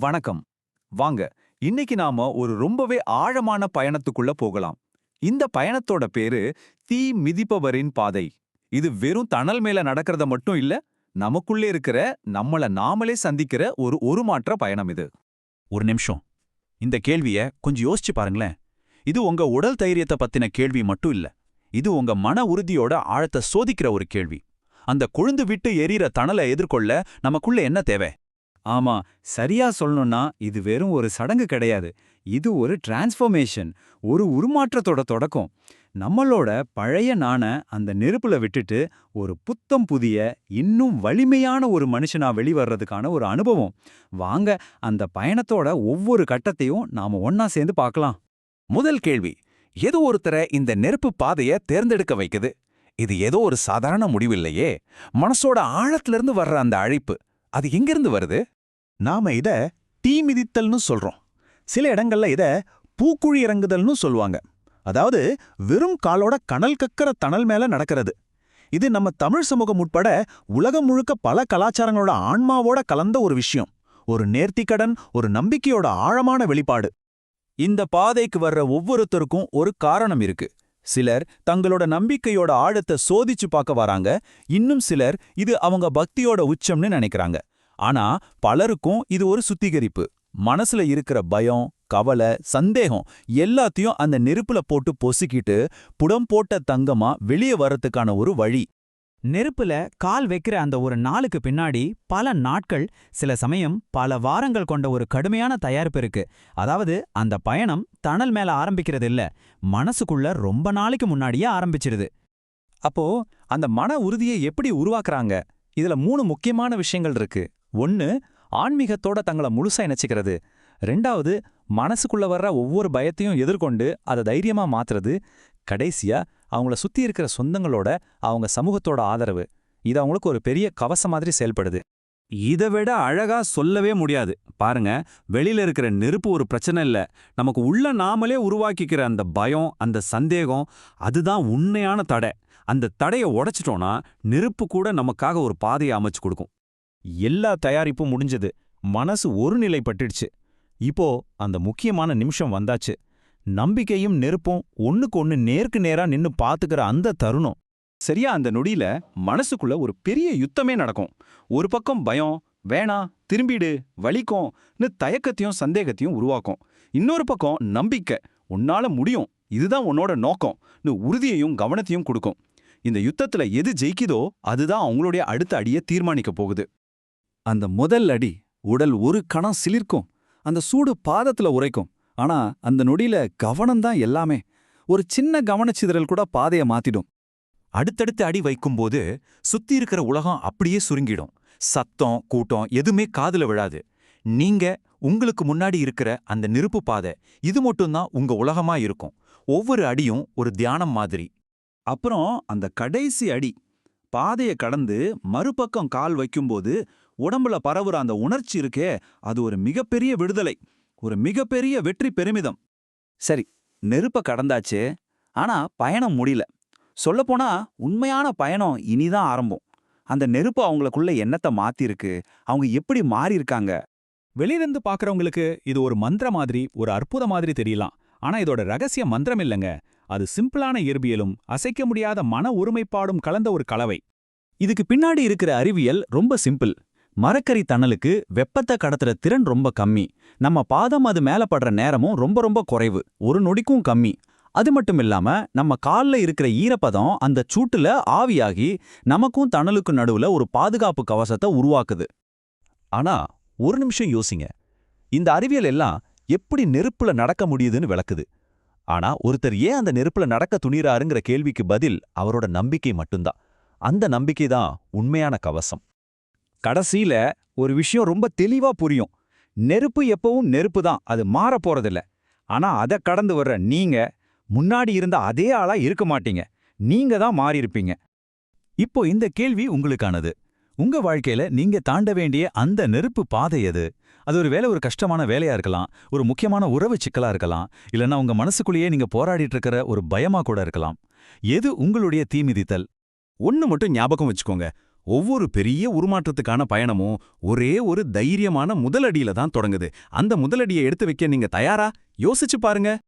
வணக்கம். வாங்க, இன்னைக்கு நாம ஒரு ரொம்பவே ஆழமான பயணத்துக்குள்ள போகலாம். இந்த பயணத்தோட பேரு தீ மிதிப்பவரின் பாதை. இது வெறும் தணல் மேல நடக்கிறத மட்டும் இல்ல, நமக்குள்ளே இருக்கிற நம்மள நாமளே சந்திக்கிற ஒரு உருமாற்ற பயணம் இது. ஒரு நிமிஷம். இந்த கேள்விய கொஞ்சம் யோசிச்சு பாருங்களேன். இது உங்க உடல் தைரியத்தை பத்தின கேள்வி மட்டும் இல்ல. இது உங்க மன உறுதியோட ஆழத்தை சோதிக்கிற ஒரு கேள்வி. அந்த கொழுந்து விட்டு எரியற தணலை எதிர்கொள்ள நமக்குள்ள என்ன தேவை? ஆமா, சரியா சொல்லணும்னா இது வெறும் ஒரு சடங்கு கிடையாது. இது ஒரு டிரான்ஸ்ஃபர்மேஷன், ஒரு உருமாற்றத்தோட தொடக்கம். நம்மளோட பழைய நாண அந்த நெருப்புல விட்டுட்டு ஒரு புத்தம் புதிய, இன்னும் வலிமையான ஒரு மனுஷனா வெளிவர்றதுக்கான ஒரு அனுபவம். வாங்க, அந்த பயணத்தோட ஒவ்வொரு கட்டத்தையும் நாம ஒன்னா சேர்ந்து பார்க்கலாம். முதல் கேள்வி, ஏதோ ஒருத்தரை இந்த நெருப்பு பாதைய தேர்ந்தெடுக்க வைக்குது. இது ஏதோ ஒரு சாதாரண முடிவில்லையே. மனசோட ஆழத்திலிருந்து வர்ற அந்த அழைப்பு, அது எங்கிருந்து வருது? நாம இத தீ மிதித்தல்னு சொல்றோம். சில இடங்கள்ல இத பூக்குழி இறங்குதல்னு சொல்லுவாங்க. அதாவது வெறும் காலோட கனல் கக்கற தணல் மேல நடக்கிறது. இது நம்ம தமிழ் சமூகம் உட்பட உலகம் முழுக்க பல கலாச்சாரங்களோட ஆன்மாவோட கலந்த ஒரு விஷயம். ஒரு நேர்த்திக்கடன், ஒரு நம்பிக்கையோட ஆழமான வெளிப்பாடு. இந்த பாதைக்கு வர்ற ஒவ்வொருத்தருக்கும் ஒரு காரணம் இருக்கு. சிலர் தங்களோட நம்பிக்கையோட ஆழத்தை சோதிச்சு பார்க்க வராங்க. இன்னும் சிலர் இது அவங்க பக்தியோட உச்சம்னு நினைக்கிறாங்க. ஆனா பலருக்கும் இது ஒரு சுத்திகரிப்பு. மனசுல இருக்கிற பயம், கவலை, சந்தேகம் எல்லாத்தையும் அந்த நெருப்புல போட்டு பொசுக்கிட்டு புடம் போட்ட தங்கமா வெளியே வர்றதுக்கான ஒரு வழி. நெருப்புல கால் வைக்கிற அந்த ஒரு நாளுக்கு பின்னாடி பல நாட்கள், சில சமயம் பல வாரங்கள் கொண்ட ஒரு கடுமையான தயாரிப்பு இருக்கு. அதாவது அந்த பயணம் தணல் மேல ஆரம்பிக்கிறது இல்ல, மனசுக்குள்ள ரொம்ப நாளைக்கு முன்னாடியே ஆரம்பிச்சிருது. அப்போ அந்த மன உறுதியை எப்படி உருவாக்குறாங்க? இதுல 3 முக்கியமான விஷயங்கள் இருக்கு. 1, ஆன்மீகத்தோட தங்கள முழுசா இணைச்சிக்கிறது. 2வது, மனசுக்குள்ள வர்ற ஒவ்வொரு பயத்தையும் எதிர்கொண்டு அதை தைரியமா மாத்துறது. கடைசியா, அவங்கள சுத்தி இருக்கிற சொந்தங்களோட, அவங்க சமூகத்தோட ஆதரவு. இது அவங்களுக்கு ஒரு பெரிய கவசம் மாதிரி செயல்படுது. இதை விட அழகா சொல்லவே முடியாது. பாருங்க, வெளியில இருக்கிற நெருப்பு ஒரு பிரச்சனை இல்ல. நமக்கு உள்ள நாமளே உருவாக்கிக்கிற அந்த பயம், அந்த சந்தேகம், அதுதான் உண்மையான தடை. அந்த தடையை உடைச்சிட்டோம்னா நெருப்பு கூட நமக்காக ஒரு பாதையை அமைச்சு கொடுக்கும். எல்லா தயாரிப்பும் முடிஞ்சது. மனசு ஒரு நிலைப்பட்டுடுச்சு. இப்போ அந்த முக்கியமான நிமிஷம் வந்தாச்சு. நம்பிக்கையும் நெருப்பும் ஒண்ணுக்கு ஒண்ணு நேருக்கு நேரா நின்னு பாத்துக்கிற அந்த தருணம். சரியா அந்த நொடியில மனசுக்குள்ள ஒரு பெரிய யுத்தமே நடக்கும். ஒரு பக்கம் பயம், வேணா திரும்பிடு, வலிக்கும்னு தயக்கத்தையும் சந்தேகத்தையும் உருவாக்கும். இன்னொரு பக்கம் நம்பிக்கை, உன்னால முடியும், இதுதான் உன்னோட நோக்கம்னு உறுதியையும் கவனத்தையும் கொடுக்கும். இந்த யுத்தத்துல எது ஜெயிக்குதோ அதுதான் அவங்களுடைய அடுத்த அடியை தீர்மானிக்க போகுது. அந்த முதல் அடி உடல் ஒரு கணம் சிலிர்க்கும். அந்த சூடு பாதத்துல உரைக்கும். ஆனா அந்த நொடியில கவனம்தான் எல்லாமே. ஒரு சின்ன கவனச்சிதறல் கூட பாதையை மாத்திடும். அடுத்தடுத்த அடி வைக்கும்போது சுத்தி இருக்கிற உலகம் அப்படியே சுருங்கிடும். சத்தம், கூட்டம் எதுவுமே காதுல விழாது. நீங்க, உங்களுக்கு முன்னாடி இருக்கிற அந்த நெருப்பு பாதை, இது மட்டும்தான் உங்க உலகமா இருக்கும். ஒவ்வொரு அடியும் ஒரு தியானம் மாதிரி. அப்புறம் அந்த கடைசி அடி, பாதையை கடந்து மறுபக்கம் கால் வைக்கும்போது உடம்புல பரவுற அந்த உணர்ச்சி இருக்கே, அது ஒரு மிகப்பெரிய விடுதலை, ஒரு மிகப்பெரிய வெற்றி பெருமிதம். சரி, நெருப்ப கடந்தாச்சு. ஆனா பயணம் முடியல. சொல்லப்போனா உண்மையான பயணம் இனிதான் ஆரம்பம். அந்த நெருப்பு அவங்களுக்குள்ள என்னத்தை மாத்திருக்கு, அவங்க எப்படி மாறி இருக்காங்க? வெளியிருந்து பார்க்கறவங்களுக்கு இது ஒரு மந்திர மாதிரி, ஒரு அற்புத மாதிரி தெரியலாம். ஆனா இதோட ரகசிய மந்திரம் இல்லைங்க. அது சிம்பிளான இயற்பியலும் அசைக்க முடியாத மன ஒருமைப்பாடும் கலந்த ஒரு கலவை. இதுக்கு பின்னாடி இருக்கிற அறிவியல் ரொம்ப சிம்பிள். மரக்கறி தணலுக்கு வெப்பத்தை கடத்துற திறன் ரொம்ப கம்மி. நம்ம பாதம் அது மேல படுற நேரமும் ரொம்ப ரொம்ப குறைவு, ஒரு நொடிக்கும் கம்மி. அது மட்டும் இல்லாம நம்ம கால்ல இருக்கிற ஈரப்பதம் அந்த சூட்டுல ஆவியாகி நமக்கும் தணலுக்கும் நடுவுல ஒரு பாதுகாப்பு கவசத்தை உருவாக்குது. ஆனா ஒரு நிமிஷம் யோசிங்க. இந்த அறிவியல் எல்லாம் எப்படி நெருப்புல நடக்க முடியுதுன்னு விளக்குது. ஆனா ஒருத்தர் ஏன் அந்த நெருப்புல நடக்க துணிறாருங்கிற கேள்விக்கு பதில் அவரோட நம்பிக்கை மட்டும்தான். அந்த நம்பிக்கை தான் உண்மையான கவசம். கடைசியில ஒரு விஷயம் ரொம்ப தெளிவா புரியும். நெருப்பு எப்பவும் நெருப்பு தான், அது மாறப் போறதில்ல. ஆனா அதை கடந்து வர்ற நீங்க முன்னாடி இருந்த அதே ஆளா இருக்க மாட்டீங்க. நீங்க தான் மாறியிருப்பீங்க. இப்போ இந்த கேள்வி உங்களுக்கானது. உங்க வாழ்க்கையில நீங்க தாண்ட வேண்டிய அந்த நெருப்பு பாதை எது? அது ஒரு கஷ்டமான வேலையா இருக்கலாம், ஒரு முக்கியமான உறவு சிக்கலா இருக்கலாம், இல்லைன்னா உங்க மனசுக்குள்ளேயே நீங்க போராடிட்டு இருக்கிற ஒரு பயமா கூட இருக்கலாம். எது உங்களுடைய தீ மிதித்தல்? ஒன்னு மட்டும் ஞாபகம் வச்சுக்கோங்க, ஒவ்வொரு பெரிய உருமாற்றத்துக்கான பயணமும் ஒரே ஒரு தைரியமான முதலடியில தான் தொடங்குது. அந்த முதலடியை எடுத்து வைக்க நீங்க தயாரா? யோசிச்சு பாருங்க.